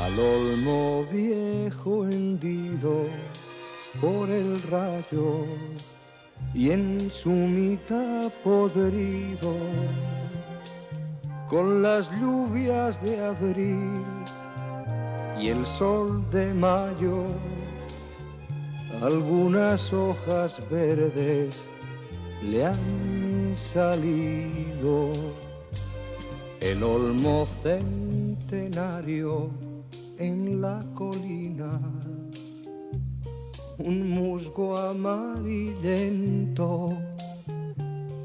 al olmo viejo hendido por el rayo y en su mitad podrido, con las lluvias de abril y el sol de mayo, algunas hojas verdes le han salido. El olmo centenario en la colina, un musgo amarillento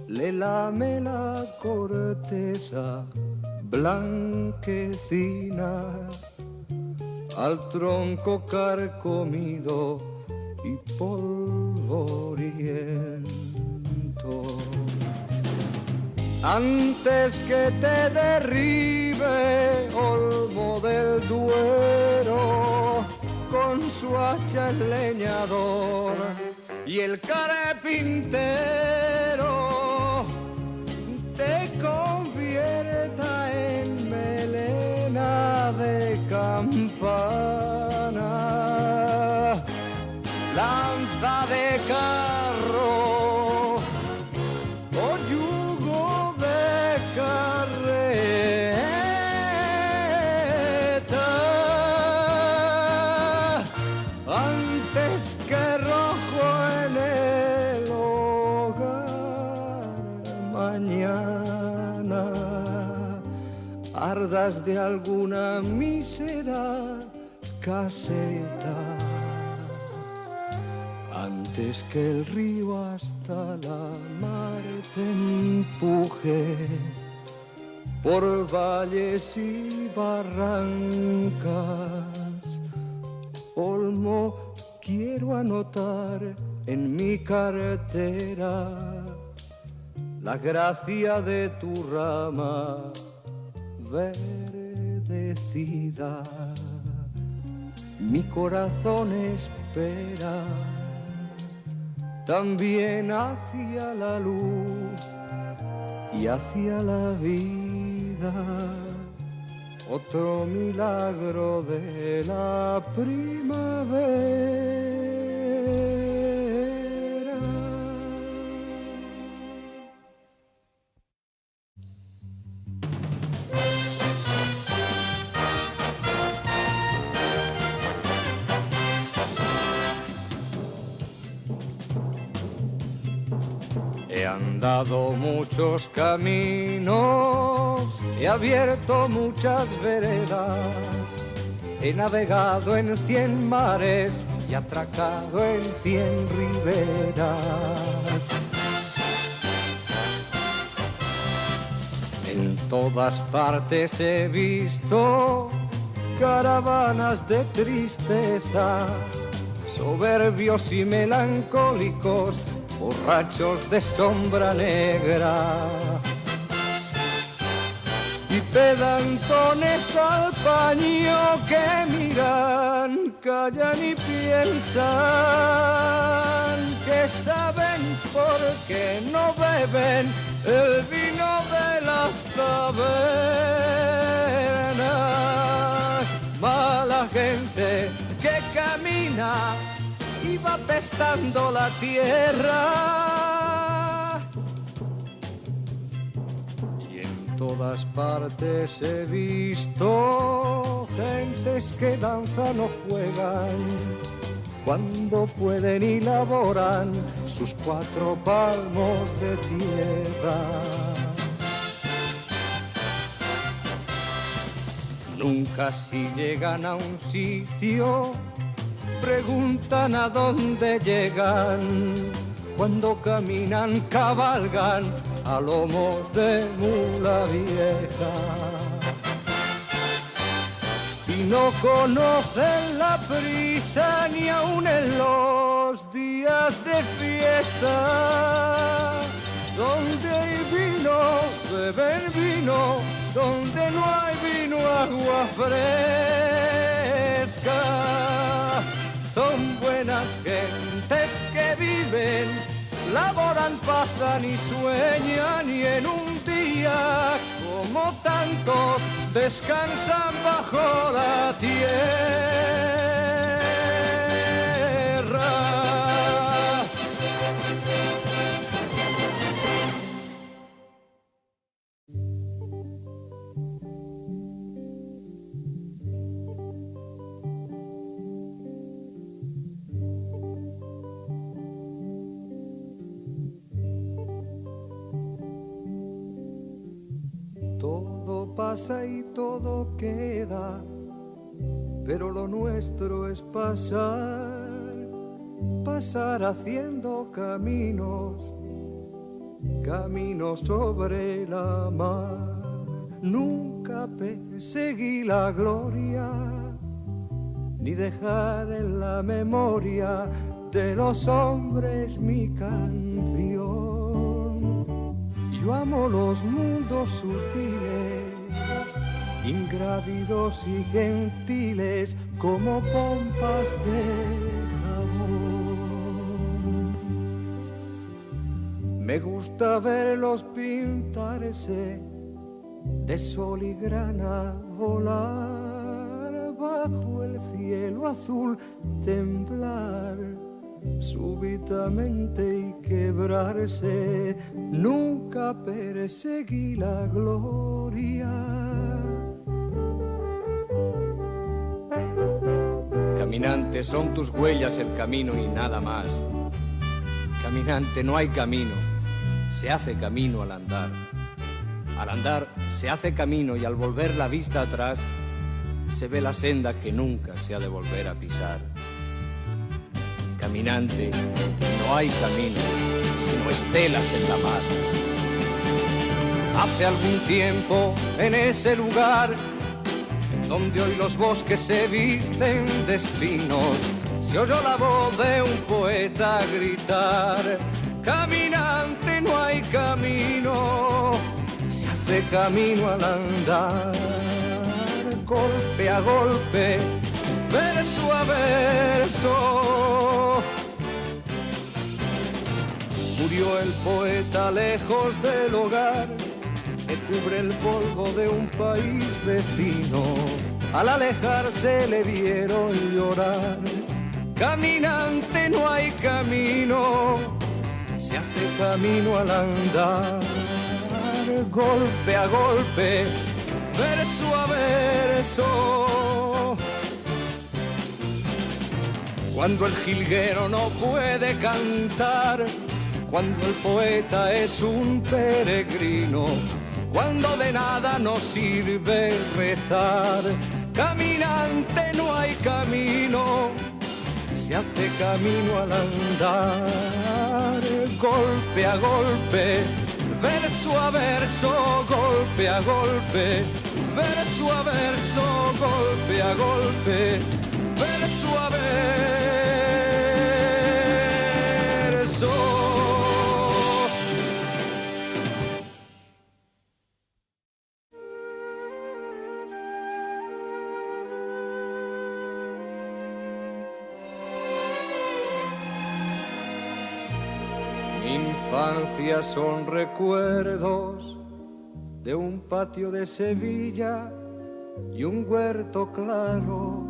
le lame la corteza blanquecina al tronco carcomido y polvoriento. Antes que te derribe, olmo del Duero, con su hacha el leñador y el carpintero te convierta en melena de campana, lanza de carro o yugo de carreta, antes que rojo en el hogar mañana ardas de alguna mísera caseta, antes que el río hasta la mar te empuje por valles y barrancas. Olmo, quiero anotar en mi cartera la gracia de tu rama verdecida. Mi corazón espera también hacia la luz y hacia la vida, otro milagro de la primavera. He andado muchos caminos, he abierto muchas veredas, he navegado en 100 mares y atracado en 100 riberas. En todas partes he visto caravanas de tristeza, soberbios y melancólicos, borrachos de sombra negra y pedantones al paño que miran, callan y piensan que saben por qué no beben el vino de las tabernas. Mala gente que camina y va pestando la tierra, y en todas partes he visto gentes que danzan o juegan cuando pueden y laboran sus 4 palmos de tierra. Nunca si llegan a un sitio preguntan a dónde llegan, cuando caminan cabalgan a lomos de mula vieja y no conocen la prisa ni aun en los días de fiesta. Donde hay vino, beben vino, donde no hay vino, agua fresca. Son buenas gentes que viven, laboran, pasan y sueñan, y en un día día, como tantos, descansan bajo la tierra. Todo pasa y todo queda, pero lo nuestro es pasar, pasar haciendo caminos, caminos sobre la mar. Nunca perseguí la gloria, ni dejar en la memoria de los hombres mi canción. Yo amo los mundos sutiles, ingrávidos y gentiles, como pompas de jabón. Me gusta verlos pintarse de sol y grana, volar bajo el cielo azul, temblar súbitamente y quebrarse. Nunca perseguí la gloria. Caminante, son tus huellas el camino y nada más. Caminante, no hay camino, se hace camino al andar. Al andar se hace camino y al volver la vista atrás se ve la senda que nunca se ha de volver a pisar. Caminante, no hay camino, sino estelas en la mar. Hace algún tiempo, en ese lugar donde hoy los bosques se visten de espinos, se oyó la voz de un poeta gritar: caminante, no hay camino, se hace camino al andar. Golpe a golpe, verso a verso, murió el poeta lejos del hogar que cubre el polvo de un país vecino. Al alejarse le vieron llorar. Caminante, no hay camino, se hace camino al andar. Golpe a golpe, verso a verso, cuando el jilguero no puede cantar, cuando el poeta es un peregrino, cuando de nada nos sirve rezar. Caminante, no hay camino, se hace camino al andar. Golpe a golpe, verso a verso, golpe a golpe, verso a verso, golpe a golpe, verso a verso. Mi infancia son recuerdos de un patio de Sevilla y un huerto claro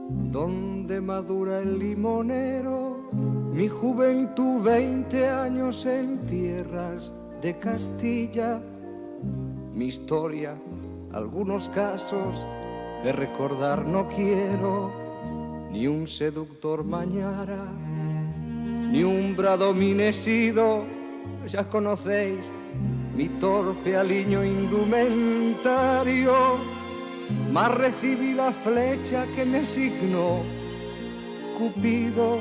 donde madura el limonero. Mi juventud, 20 años en tierras de Castilla. Mi historia, algunos casos que recordar no quiero, ni un seductor mañara, ni un bradominesido. Ya conocéis mi torpe aliño indumentario, mas recibí la flecha que me asignó Cupido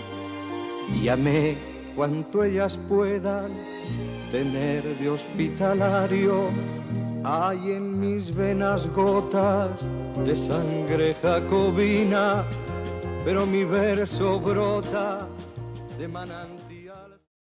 y amé cuanto ellas puedan tener de hospitalario. Hay en mis venas gotas de sangre jacobina, pero mi verso brota de manantial.